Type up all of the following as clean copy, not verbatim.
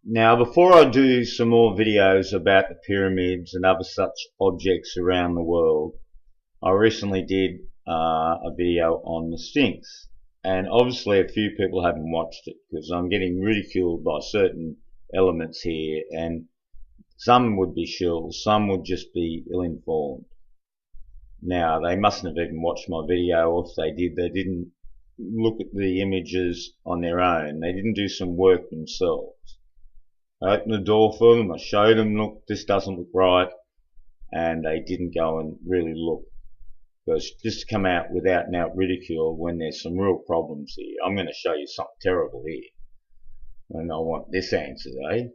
Now, before I do some more videos about the pyramids and other such objects around the world, I recently did a video on the Sphinx. And obviously a few people haven't watched it because I'm getting ridiculed by certain elements here, and some would be shills, some would just be ill-informed. Now, they mustn't have even watched my video, or if they did, they didn't look at the images on their own. They didn't do some work themselves. I opened the door for them, I showed them, look, this doesn't look right, and they didn't go and really look. Because just to come out without and out ridicule when there's some real problems here. I'm going to show you something terrible here. And I want this answered, eh?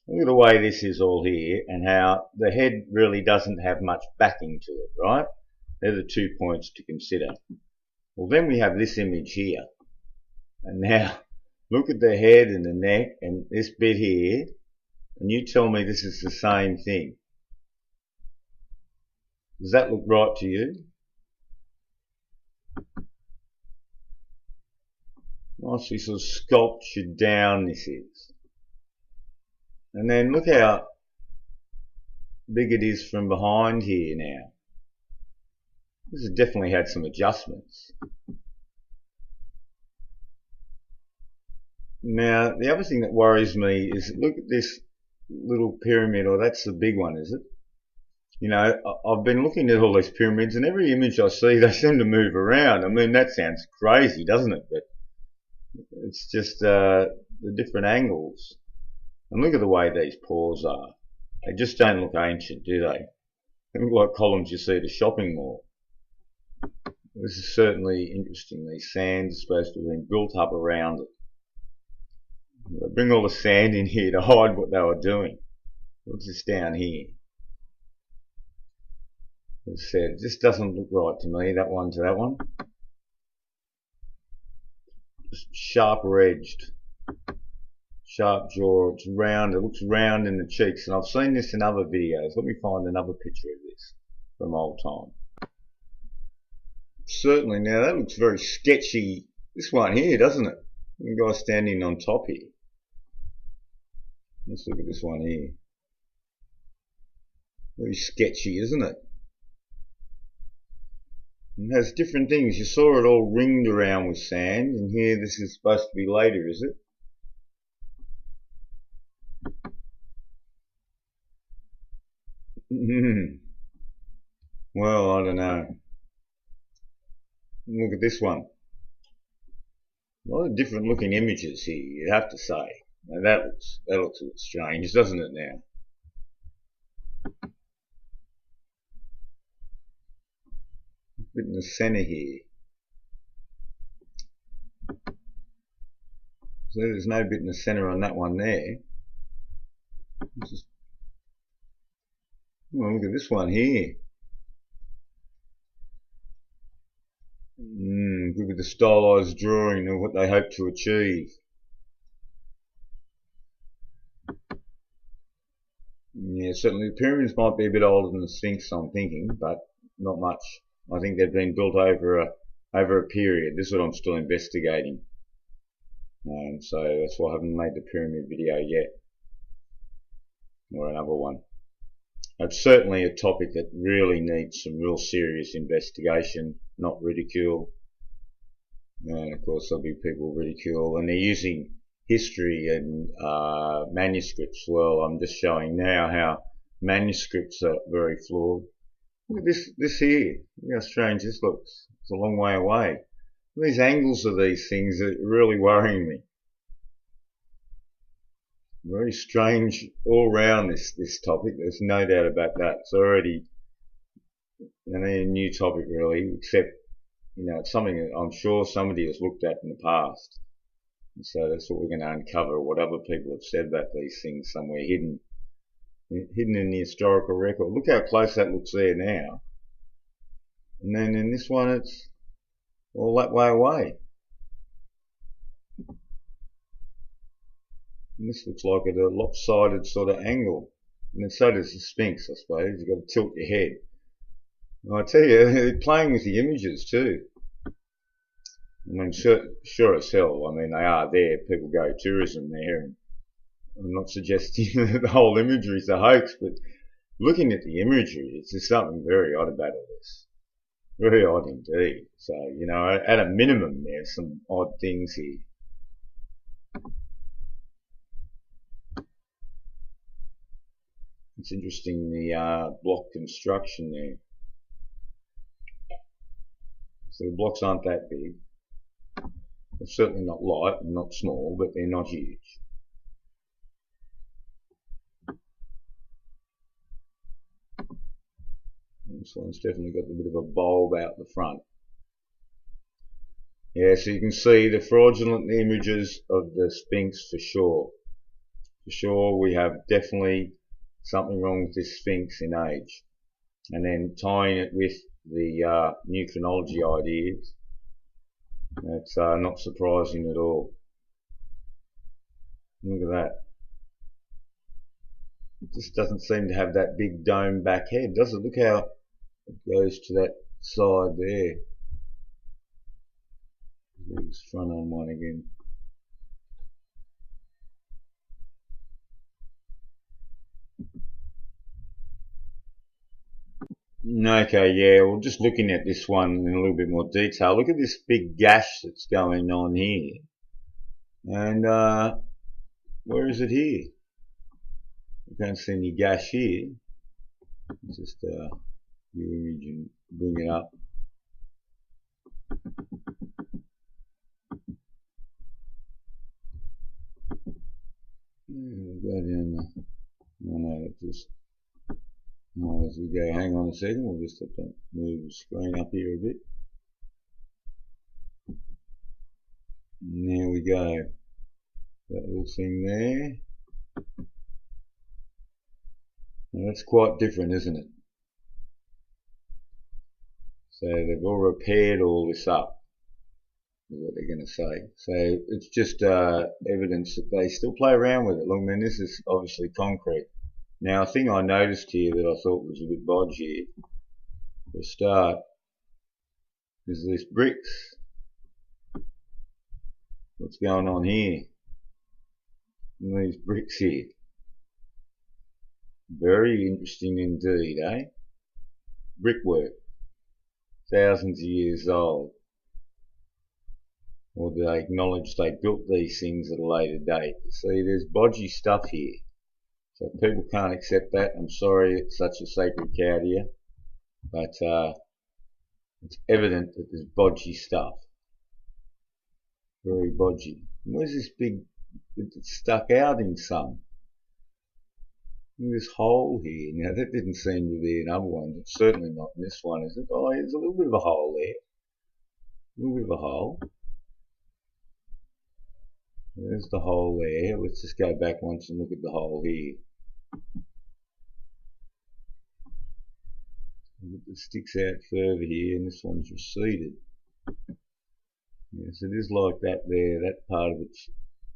Look at the way this is all here and how the head really doesn't have much backing to it, right? They're the 2 points to consider. Well, then we have this image here. And now, look at the head and the neck and this bit here, and you tell me this is the same thing. Does that look right to you? Nicely sort of sculptured down this is. And then look how big it is from behind here now. This has definitely had some adjustments. Now, the other thing that worries me is, look at this little pyramid, or that's the big one, is it? You know, I've been looking at all these pyramids, and every image I see, they seem to move around. I mean, that sounds crazy, doesn't it? But it's just the different angles. And look at the way these paws are. They just don't look ancient, do they? They look like columns you see at a shopping mall. This is certainly interesting. These sands are supposed to have been built up around it. They bring all the sand in here to hide what they were doing. What's this down here? As I said, this doesn't look right to me, that one to that one. Just sharper edged, sharp jaw, it's round, it looks round in the cheeks, and I've seen this in other videos. Let me find another picture of this from old time. Certainly, now that looks very sketchy, this one here, doesn't it? The guy standing on top here. Let's look at this one here. Very sketchy, isn't it? It has different things. You saw it all ringed around with sand, and here this is supposed to be later, is it? Well, I don't know. Look at this one. A lot of different looking images here, you'd have to say. Now that looks a bit strange, doesn't it now? A bit in the center here. So there's no bit in the center on that one there. Oh, look at this one here. Look at the stylized drawing of what they hope to achieve. Yeah, certainly the pyramids might be a bit older than the Sphinx, I'm thinking, but not much. I think they've been built over a period. This is what I'm still investigating. So that's why I haven't made the pyramid video yet. Or another one. It's certainly a topic that really needs some real serious investigation, not ridicule. And of course there'll be people ridicule, and they're using history and manuscripts. Well, I'm just showing now how manuscripts are very flawed. Look at this here. Look how strange this looks. It's a long way away. These angles of these things are really worrying me. Very strange all round this topic. There's no doubt about that. It's already a new topic really, except, you know, it's something that I'm sure somebody has looked at in the past. And so that's what we're going to uncover, what other people have said about these things somewhere hidden in the historical record. Look how close that looks there now. And then in this one it's all that way away. And this looks like a lopsided sort of angle. And then so does the Sphinx, I suppose. You've got to tilt your head. And I tell you, they're playing with the images too. I mean, sure as hell. I mean, they are there. People go tourism there, and I'm not suggesting that the whole imagery is a hoax, but looking at the imagery, it's just something very odd about all this. Very odd indeed. So, you know, at a minimum, there's some odd things here. It's interesting, the block construction there. So the blocks aren't that big. They're certainly not light and not small, but they're not huge. This one's definitely got a bit of a bulb out the front. Yeah, so you can see the fraudulent images of the Sphinx for sure. For sure, we have definitely something wrong with this Sphinx in age. And then tying it with the new chronology ideas, that's not surprising at all. Look at that. It just doesn't seem to have that big dome back head, does it? Look how it goes to that side there. There's front on one again. Okay, yeah, well, just looking at this one in a little bit more detail, look at this big gash that's going on here. And where is it here? I can't see any gash here. Just view image and bring it up. We'll go down the, no, just, as we go, hang on a second, we'll just have to move the screen up here a bit. And there we go. That little thing there. Now that's quite different, isn't it? So they've all repaired all this up, is what they're going to say. So it's just evidence that they still play around with it. Look, I mean, this is obviously concrete. Now, a thing I noticed here that I thought was a bit bodgy for a start is this bricks. What's going on here? And these bricks here. Very interesting indeed, eh? Brickwork. Thousands of years old. Or do they acknowledge they built these things at a later date? You see, there's bodgy stuff here. So if people can't accept that, I'm sorry, it's such a sacred cow to you. But it's evident that there's bodgy stuff. Very bodgy. And where's this big, it's stuck out in some? This hole here. Now that didn't seem to be in other ones. It's certainly not in this one, is it? Oh, there's a little bit of a hole there. A little bit of a hole. There's the hole there. Let's just go back once and look at the hole here. It sticks out further here, and this one's receded. Yes, it is like that there. That part of it's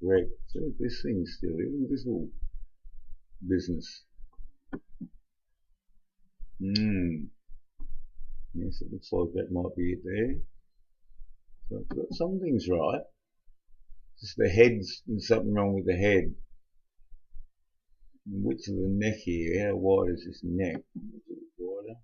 correct. So this thing's still here. Look at this little business. Yes, it looks like that might be it there. So it's got some things right. Just the head's, there's something wrong with the head. The width of the neck here, how wide is this neck? A bit wider,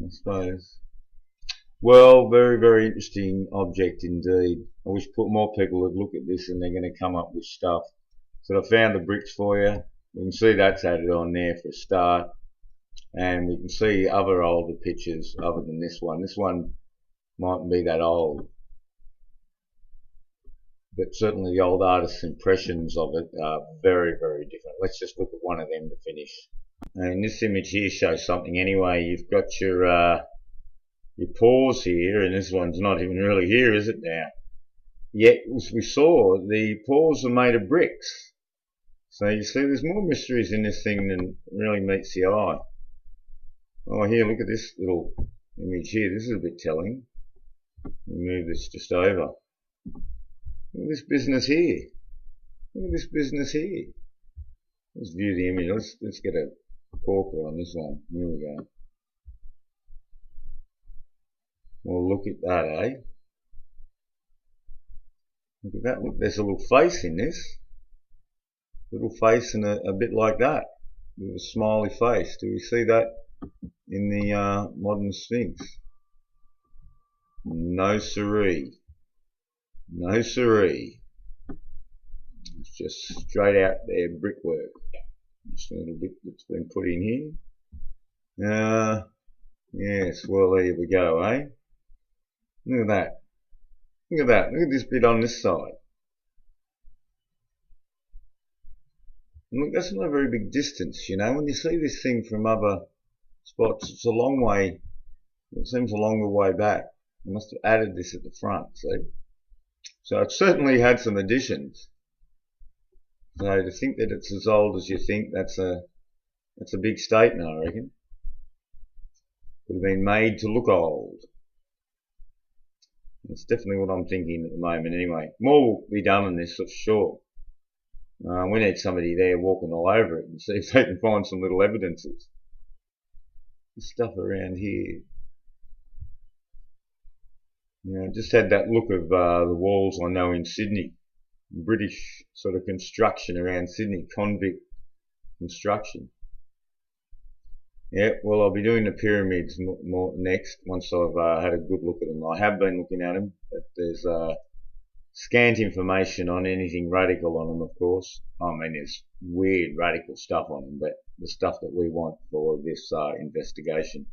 I suppose. Well, very, very interesting object indeed. I wish more people would look at this and they're going to come up with stuff. So I found the bricks for you. We can see that's added on there for a start. And we can see other older pictures other than this one. This one mightn't be that old. But certainly the old artist's impressions of it are very, very different. Let's just look at one of them to finish. And this image here shows something anyway. You've got your pores here, and this one's not even really here, is it now? Yet, as we saw, the pores are made of bricks. So you see there's more mysteries in this thing than really meets the eye. Oh, here, look at this little image here. This is a bit telling. Let me move this just over. Look at this business here. Look at this business here. Let's view the image. Let's get a corker on this one. Here we go. Well, look at that, eh? Look at that. Look, there's a little face in this. Little face and a bit like that, with a smiley face. Do we see that in the modern Sphinx? No siree. No siree. It's just straight out there brickwork. Just a little bit that's been put in here. Yes, well there we go, eh? Look at that. Look at that. Look at this bit on this side. And look, that's not a very big distance, you know. When you see this thing from other spots, it's a long way. It seems a longer way back. They must have added this at the front, see? So it certainly had some additions. So to think that it's as old as you think, that's a big statement, I reckon. Could have been made to look old. That's definitely what I'm thinking at the moment anyway. More will be done on this for sure. We need somebody there walking all over it and see if they can find some little evidences. This stuff around here. You know, just had that look of the walls I know in Sydney. British sort of construction around Sydney, convict construction. Yeah, well, I'll be doing the pyramids more next once I've had a good look at them. I have been looking at them, but there's scant information on anything radical on them, of course. I mean, there's weird radical stuff on them, but the stuff that we want for this investigation.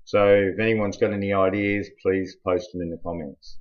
So if anyone's got any ideas, please post them in the comments.